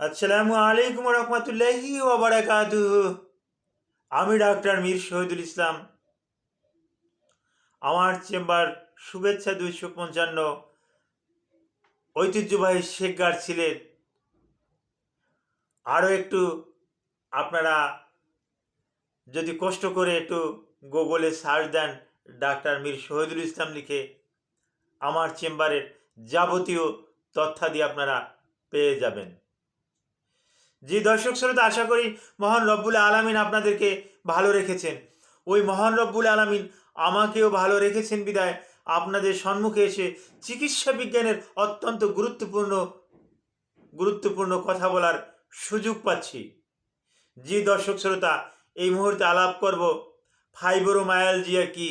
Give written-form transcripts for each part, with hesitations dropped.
আসসালামু আলাইকুম রহমতুল্লাহি ওয়া বারাকাতুহু। আমি ডাক্তার মীর শহীদুল ইসলাম। আমার চেম্বার শুভেচ্ছা 255, ঐতিহ্যবাহী শেখগার সিলেট। আরও একটু আপনারা যদি কষ্ট করে একটু গুগলে সার্চ দেন ডাক্তার মীর শহীদুল ইসলাম লিখে, আমার চেম্বারের যাবতীয় তথ্যাদি আপনারা পেয়ে যাবেন। জি দর্শক শ্রোতা, আশা করি মহান রব্বুল আলামিন আপনাদেরকে ভালো রেখেছেন। ওই মহান রব্বুল আলামিন আমাকেও ভালো রেখেছেন বিদায় আপনাদের সম্মুখে এসে চিকিৎসা বিজ্ঞানের অত্যন্ত গুরুত্বপূর্ণ কথা বলার সুযোগ পাচ্ছি। জি দর্শক শ্রোতা, এই মুহূর্তে আলাপ করব ফাইব্রোমায়ালজিয়া কি,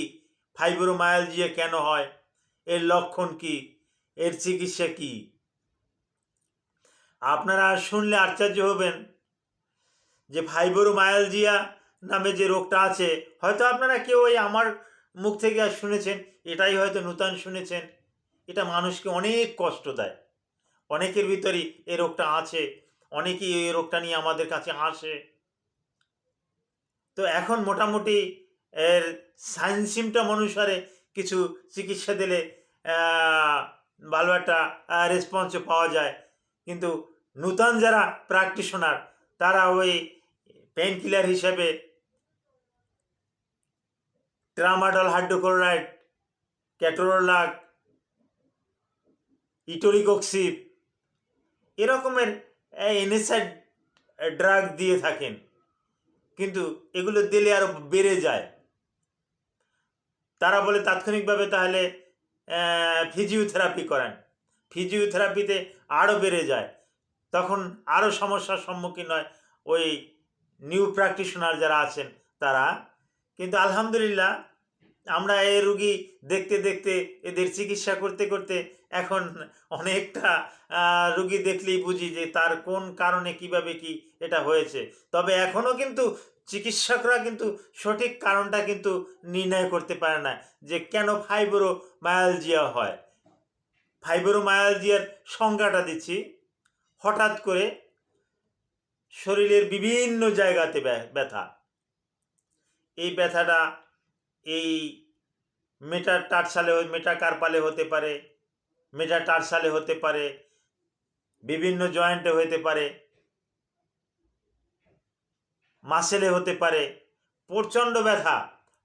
ফাইব্রোমায়ালজিয়া কেন হয়, এর লক্ষণ কি, এর চিকিৎসা কি। আপনারা শুনলে আশ্চর্য হবেন যে ফাইব্রোমায়ালজিয়া নামে যে রোগটা আছে, হয়তো আপনারা কেউ ওই আমার মুখ থেকে আর শুনেছেন, এটাই হয়তো নূতন শুনেছেন। এটা মানুষকে অনেক কষ্ট দেয়। অনেকের ভিতরেই এই রোগটা আছে, অনেকেই এই রোগটা নিয়ে আমাদের কাছে আসে। তো এখন মোটামুটি এর সাইন সিমটম অনুসারে কিছু চিকিৎসা দিলে ভালো একটা রেসপন্সও পাওয়া যায়। কিন্তু নূতন যারা প্র্যাকটিশনার তারা ওই পেন কিলার হিসেবে ট্রামাডল হাইড্রোক্লোরাইড, ক্যাটোরোলাক, ইটোরিকক্সিব এরকমের এনএসআইড ড্রাগ দিয়ে থাকেন, কিন্তু এগুলো দিলে আরও বেড়ে যায়। তারা বলে তাৎক্ষণিকভাবে তাহলে ফিজিওথেরাপি করেন, ফিজিওথেরাপিতে আরও বেড়ে যায়, তখন আরও সমস্যার সম্মুখীন হয় ওই নিউ প্র্যাকটিশনার যারা আছেন তারা। কিন্তু আলহামদুলিল্লাহ আমরা এই রুগী দেখতে দেখতে, এদের চিকিৎসা করতে করতে এখন অনেকটা রুগী দেখলেই বুঝি যে তার কোন কারণে কিভাবে কি এটা হয়েছে। তবে এখনও কিন্তু চিকিৎসকরা কিন্তু সঠিক কারণটা কিন্তু নির্ণয় করতে পারে না যে কেন ফাইব্রোমায়ালজিয়া হয়। ফাইব্রোমায়ালজিয়ার সংজ্ঞাটা দিচ্ছি। হঠাৎ করে শরীরের বিভিন্ন জায়গাতে ব্যথা, এই ব্যথাটা এই মেটাকার্পালে হতে পারে, মেটাটার্সালে হতে পারে, বিভিন্ন জয়েন্টে হতে পারে, মাসেলে হতে পারে। প্রচণ্ড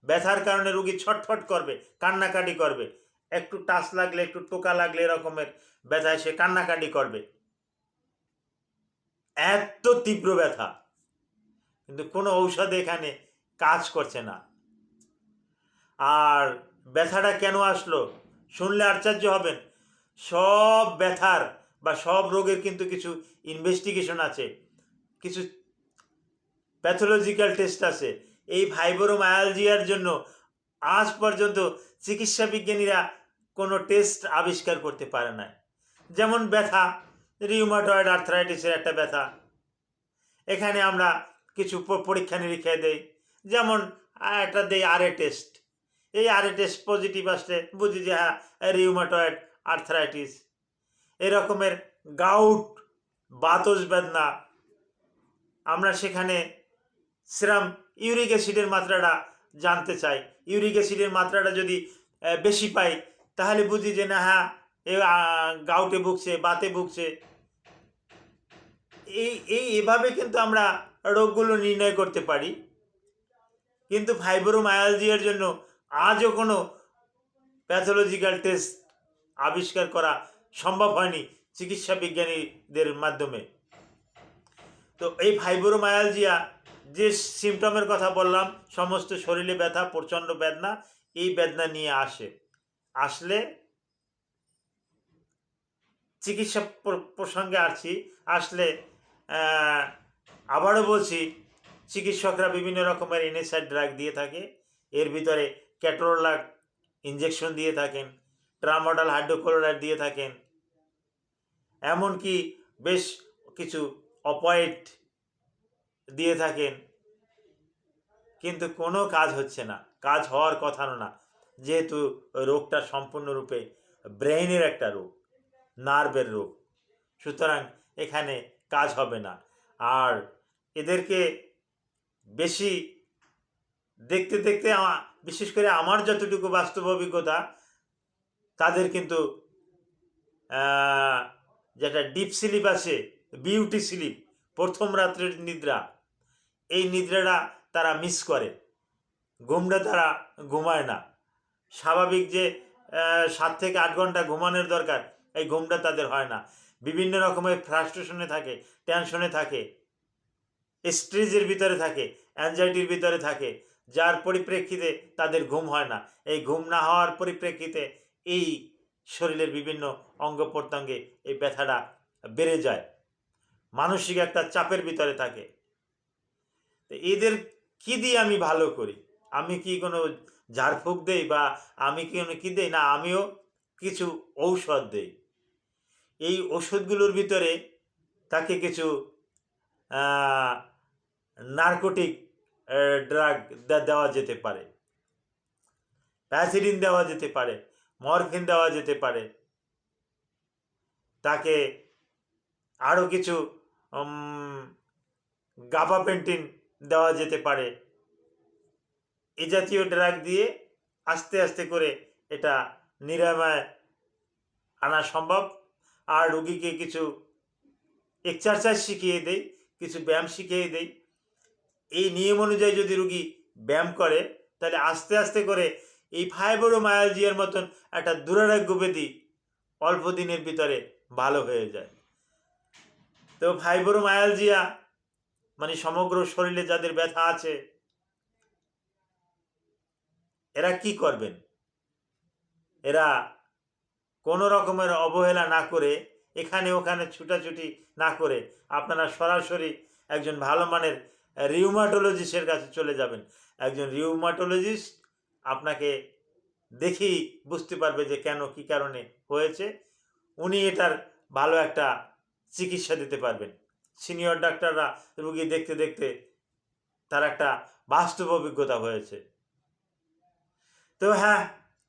ব্যথার কারণে রুগী ছটফট করবে, কান্নাকাটি করবে, একটু টাচ লাগলে, একটু টোকা লাগলে এরকমের ব্যথায় সে কান্নাকাটি করবে, এত তীব্র ব্যথা। কিন্তু কোনো ঔষধ এখানে কাজ করছে না। আর ব্যথাটা কেন আসলো শুনলে আশ্চর্য হবেন। সব ব্যথার বা সব রোগের কিন্তু কিছু ইনভেস্টিগেশন আছে, কিছু প্যাথোলজিক্যাল টেস্ট আছে। এই ফাইব্রোমায়ালজিয়ার জন্য আজ পর্যন্ত চিকিৎসা বিজ্ঞানীরা কোনো টেস্ট আবিষ্কার করতে পারে না। যেমন ব্যথা, রিউমাটয়েড আর্থ্রাইটিসের একটা ব্যথা, এখানে আমরা কিছু পরীক্ষা নিরীক্ষা দেই, যেমন একটা দেই আরএ টেস্ট। এই আরএ টেস্ট পজিটিভ আসলে বুঝি যে হ্যাঁ রিউমাটয়েড আর্থ্রাইটিস। এরকমের গাউট, বাতজ বেদনা, আমরা সেখানে সেরাম ইউরিক অ্যাসিডের মাত্রাটা জানতে চাই। ইউরিক অ্যাসিডের মাত্রাটা যদি বেশি পাই তাহলে বুঝি যে না হ্যাঁ এ গাউটে ভুগছে, বাতে ভুগছে। এভাবে কিন্তু আমরা রোগগুলো নির্ণয় করতে পারি। কিন্তু ফাইব্রোমায়ালজিয়ার জন্য আজও কোনো প্যাথোলজিক্যাল টেস্ট আবিষ্কার করা সম্ভব হয়নি চিকিৎসা বিজ্ঞানীদের মাধ্যমে। তো এই ফাইব্রোমায়ালজিয়া যে সিমটমের কথা বললাম, সমস্ত শরীরে ব্যথা, প্রচণ্ড বেদনা, এই বেদনা নিয়ে আসলে চিকিৎসা প্রসঙ্গে আসলে আবারও বলছি, চিকিৎসকরা বিভিন্ন রকমের এনএসআইড ড্রাগ দিয়ে থাকে। এর ভিতরে ক্যাটোরোলাক ইঞ্জেকশন দিয়ে থাকেন, ট্রামাডল হাইড্রোক্লোরাইড দিয়ে থাকেন, এমনকি বেশ কিছু অপয়েড দিয়ে থাকেন, কিন্তু কোনো কাজ হচ্ছে না, কাজ হওয়ার কথা না, যেহেতু রোগটা সম্পূর্ণরূপে ব্রেইনের একটা রোগ, নার্ভের রোগ। সুতরাং এখানে কাজ হবে না। আর এদেরকে বেশি দেখতে দেখতে বিশেষ করে আমার যতটুকু বাস্তব অভিজ্ঞতা, তাদের কিন্তু যেটা ডিপ স্লিপ আছে, বিউটি স্লিপ, প্রথম রাত্রের নিদ্রা, এই নিদ্রাটা তারা মিস করে, ঘুমটা তারা ঘুমায় না। স্বাভাবিক যে 7 থেকে 8 ঘন্টা ঘুমানোর দরকার, এই ঘুমটা তাদের হয় না। বিভিন্ন রকমের ফ্রাস্ট্রেশনে থাকে, টেনশনে থাকে, স্ট্রেসের ভিতরে থাকে, অ্যাংজাইটির ভিতরে থাকে, যার পরিপ্রেক্ষিতে তাদের ঘুম হয় না। এই ঘুম না হওয়ার পরিপ্রেক্ষিতে এই শরীরের বিভিন্ন অঙ্গ প্রত্যঙ্গে এই ব্যথাটা বেড়ে যায়, মানসিক একটা চাপের ভিতরে থাকে। তো এদের কি দিয়ে আমি ভালো করি? আমি কি কোনো ঝাড়ফুঁক দেই বা আমি কি কি দেই না, আমিও কিছু ঔষধ দেই। এই ওষুধগুলোর ভিতরে তাকে কিছু নার্কোটিক ড্রাগ দেওয়া যেতে পারে, প্যাসিডিন দেওয়া যেতে পারে, মরফিন দেওয়া যেতে পারে, তাকে আরও কিছু গাবাপেন্টিন দেওয়া যেতে পারে। এ জাতীয় ড্রাগ দিয়ে আস্তে আস্তে করে এটা নিরাময় আনা সম্ভব। আর রুগীকে কিছু এক্সারসাইজ শিখিয়ে দেই, কিছু ব্যায়াম শিখিয়ে দেই। এই নিয়ম অনুযায়ী যদি রুগী ব্যায়াম করে, তাহলে আস্তে আস্তে করে এই ফাইব্রোমায়ালজিয়ার মতন একটা দুরারোগ্য ব্যাধি অল্প দিনের ভিতরে ভালো হয়ে যায়। তো ফাইব্রোমায়ালজিয়া মানে সমগ্র শরীরে যাদের ব্যথা আছে, এরা কি করবেন? এরা কোনো রকমের অবহেলা না করে, এখানে ওখানে ছুটাছুটি না করে, আপনারা সরাসরি একজন ভালো মানের রিউমাটোলজিস্টের কাছে চলে যাবেন। একজন রিউমাটোলজিস্ট আপনাকে দেখেই বুঝতে পারবে যে কেন, কী কারণে হয়েছে। উনি এটার ভালো একটা চিকিৎসা দিতে পারবেন। সিনিয়র ডাক্তাররা রুগী দেখতে দেখতে তার একটা বাস্তব অভিজ্ঞতা হয়েছে। তো হ্যাঁ,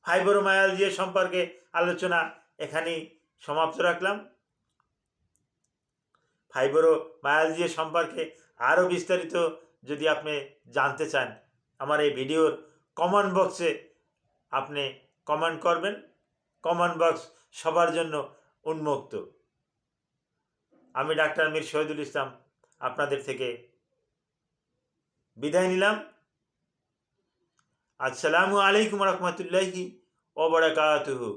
ফাইব্রোমায়ালজিয়া সম্পর্কে আলোচনা এখানেই সমাপ্ত রাখলাম। ফাইব্রোমায়ালজিয়া সম্পর্কে আরও বিস্তারিত যদি আপনি জানতে চান, আমার এই ভিডিওর কমেন্ট বক্সে আপনি কমেন্ট করবেন। কমেন্ট বক্স সবার জন্য উন্মুক্ত। আমি ডাক্তার মীর শহীদুল ইসলাম আপনাদের থেকে বিদায় নিলাম। আসসালামু আলাইকুম রহমতুল্লাহি ওয়া বারাকাতুহু।